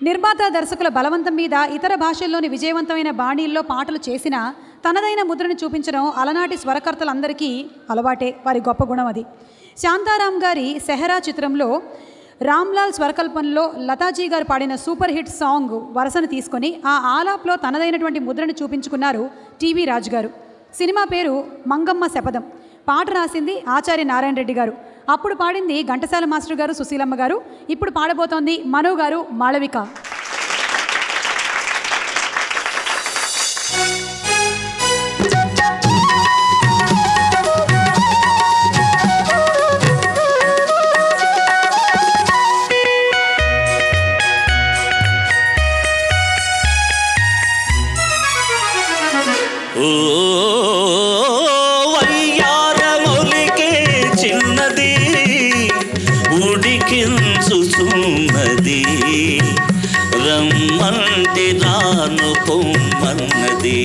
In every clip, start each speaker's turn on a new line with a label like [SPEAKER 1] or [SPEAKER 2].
[SPEAKER 1] నిర్మాత దర్శకుల బలవంతం మీద ఇతర భాషల్లోని విజయవంతమైన బాణీల్లో పాటలు చేసిన తనదైన ముద్రను చూపించడం అలనాటి స్వరకర్తలందరికీ అలవాటే, వారి గొప్ప గుణం అది. శాంతారాం గారి సెహరా చిత్రంలో రామ్లాల్ స్వరకల్పనలో లతాజీ గారు పాడిన సూపర్ హిట్ సాంగ్ వరసను తీసుకొని ఆ ఆలాప్లో తనదైనటువంటి ముద్రను చూపించుకున్నారు టీవీ రాజు గారు. సినిమా పేరు మంగమ్మ శపథం. పాట రాసింది ఆచార్య నారాయణ రెడ్డి గారు. అప్పుడు పాడింది ఘంటసాల మాస్టర్ గారు, సుశీలమ్మ గారు. ఇప్పుడు పాడబోతోంది మనో గారు, మాళవిక.
[SPEAKER 2] రమ్మంటే రాను పొమ్మన్నది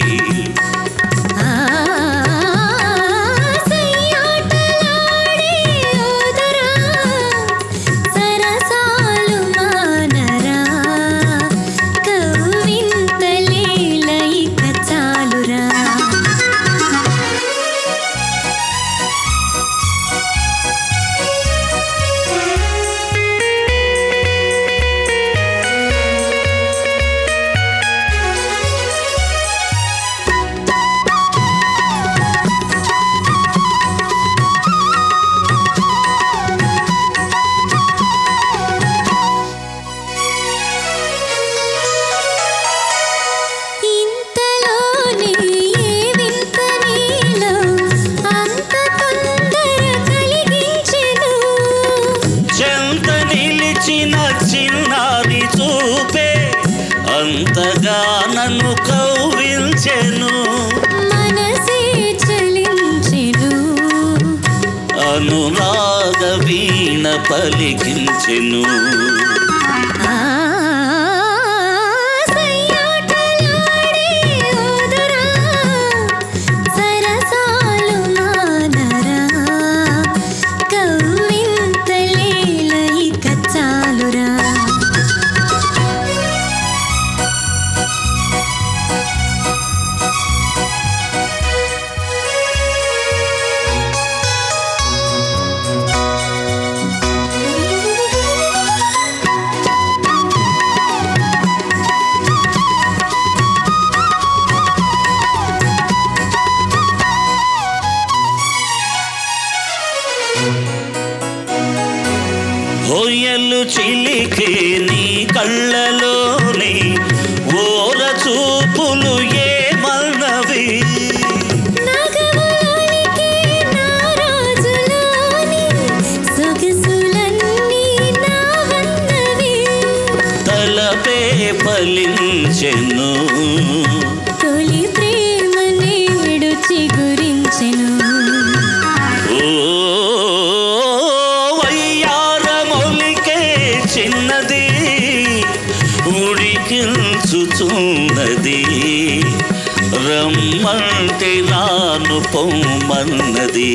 [SPEAKER 2] చిన్నారి చూపే అంతగా నన్ను కౌగిల్చెను, మనసే చలించెను, అనురాగ వీణ పలికించెను. హోయలు చిలికే నీ కళ్ళలోని ఓర చూపులు ఏమన్నవి, తలపే ఫలించెను, తొలి ప్రేమ నేడు చిగురించెను. చిన్నది ఉడికించుచున్నది, రమ్మంటే రాను పొమ్మన్నది.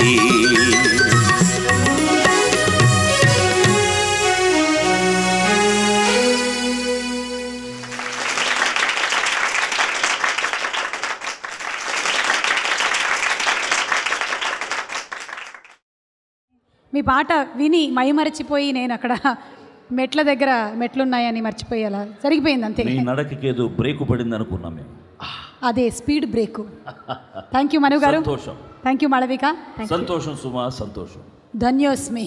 [SPEAKER 1] మీ పాట విని మైమరచిపోయి నేను అక్కడ మెట్ల దగ్గర మెట్లున్నాయని మర్చిపోయేలా జరిగిపోయింది అంతే.
[SPEAKER 2] నీ నడకకి ఏదో బ్రేక్ పడింది అనుకున్నాం మేము,
[SPEAKER 1] అదే స్పీడ్ బ్రేక్. థ్యాంక్ యూ మను గారు,
[SPEAKER 2] సంతోషం.
[SPEAKER 1] థ్యాంక్ యూ మాళవిక,
[SPEAKER 2] సంతోషం సుమా, సంతోషం.
[SPEAKER 1] ధన్యోస్మి.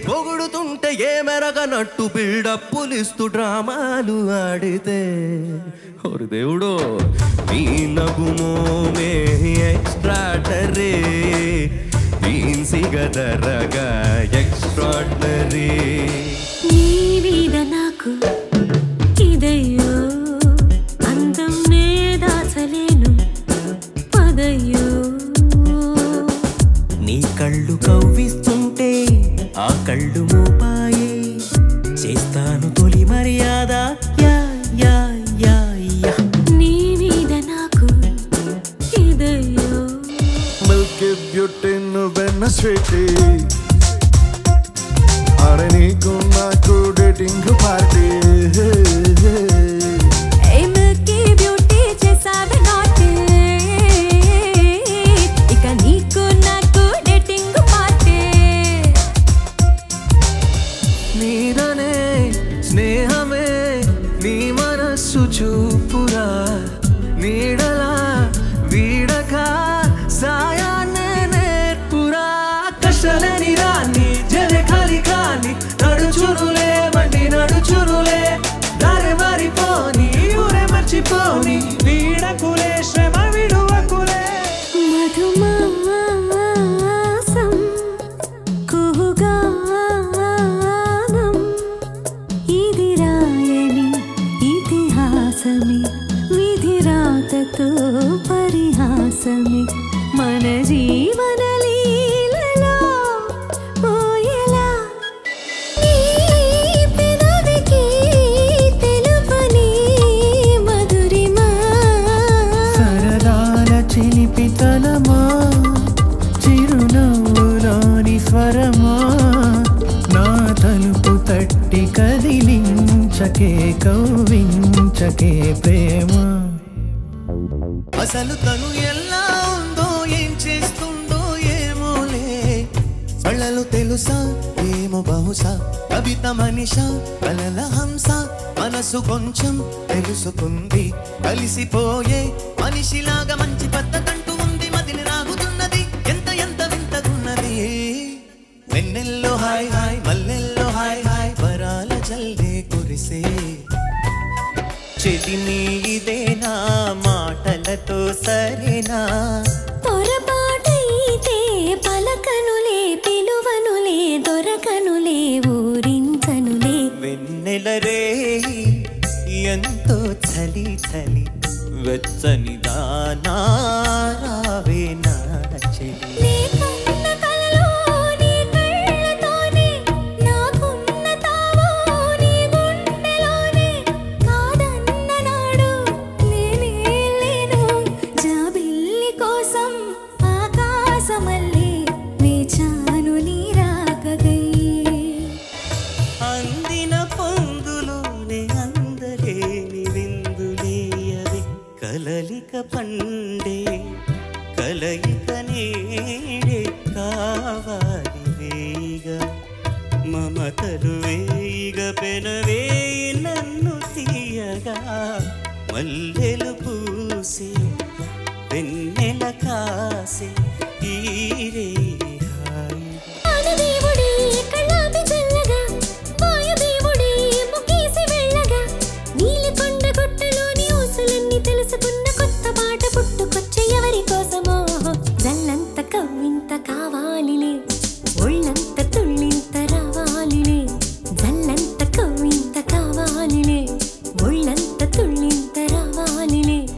[SPEAKER 3] పొగుడుతుంటే ఏ మెరగనట్టు బిల్డప్పులిస్తూ డ్రామాలు ఆడితే ఓరి దేవుడు నీ నగుమోమే ఎక్స్ట్రాటరే ఈన్సిగదరగా ఎక్స్ట్రాడినరీ
[SPEAKER 4] నీ మీద నాకు ఇదయ్యో అందం నే దాచలేను పదయ్యో
[SPEAKER 3] నీ కళ్ళు కవ్విస్తుంటే ఆ కళ్ళు మోపాయే చేస్తాను తొలి మర్యాద యా యా యా యా
[SPEAKER 4] నీ మీద నాకు ఇదయ్యో
[SPEAKER 5] మిల్కీ బ్యూటీ నువ్వెన్న స్వీటీ అరే నీకు నాకు డేటింగ్ పార్టీ
[SPEAKER 4] ఏ మిల్కీ బ్యూటీ చేసావే నాటి ఇక నీకు నాకు డేటింగ్ పార్టీ
[SPEAKER 3] నీదనే స్నేహమే నీ మనస్సు చూపురా నీడలా వీడక సాయాన్నే నేర్పురా కష్టలని రాని జరే ఖాళీ కాని నడుచురులే బండి నడుచురులే దారి మారిపోని ఊరే మర్చిపోని వీడకులే శ్రమ విడువకులే
[SPEAKER 4] మధుమాసం కుహుగానం ఇది రాయని ఇతిహాసమే విధిరాతతో పరిహాసమే మన జీవన లీలలో పోయేలా నీ పెదవికి తెలుపని మధురిమా
[SPEAKER 3] సరదాల చిలిపితనమా చిరునవ్వులోని స్వరమా నా తలుపు తట్టి కదిలించకే కవ్వించకే ప్రేమ అసలు తను ఎలా ఉందో ఏం చేస్తుందో ఏమోలే కళ్ళలు తెలుసా ఏమో బహుశా కవిత మనిషా కలల హంస మనసు కొంచెం తెలుసుకుంది కలిసిపోయే మనిషిలాగా మంచి పద్ధతంటూ ఉంది మదిని రాగుతున్నది ఎంత ఎంత వింతగున్నది వెన్నెల్లో హాయ్ హాయ్ మల్లెల్లో హాయ్ హాయ్ వరాల జల్దే కురిసే చెదిని ఇదేనా మాటలతో సరేనా
[SPEAKER 4] పొరపాటైతే పలకనులే పిలువనులే దొరకనులే ఊరించనులే
[SPEAKER 3] వెన్నెల రే ఎంతో చలి చలి వెచ్చని దానా రావే నా చెలి
[SPEAKER 4] నీకున్న కలలో నీ కళ్ళతోనే నాకున్న తావో నీ గుండెలోనే కాదన్న నాడు నేనే లేను జాబిల్లి కోసం ఆకాశమల్లే వేచాను నీ రాకగై
[SPEAKER 3] అందిన పొందులోనే అందలేని విందులేయవే కలలిక పండే కలయిక నీడే కావాలి వేయిగా మమతలు వేయిగ పెనవేయి నన్ను తీయగా మల్లెలు పూసే వెన్నెల కాసే ఈరే హాయి
[SPEAKER 4] అనుదీవు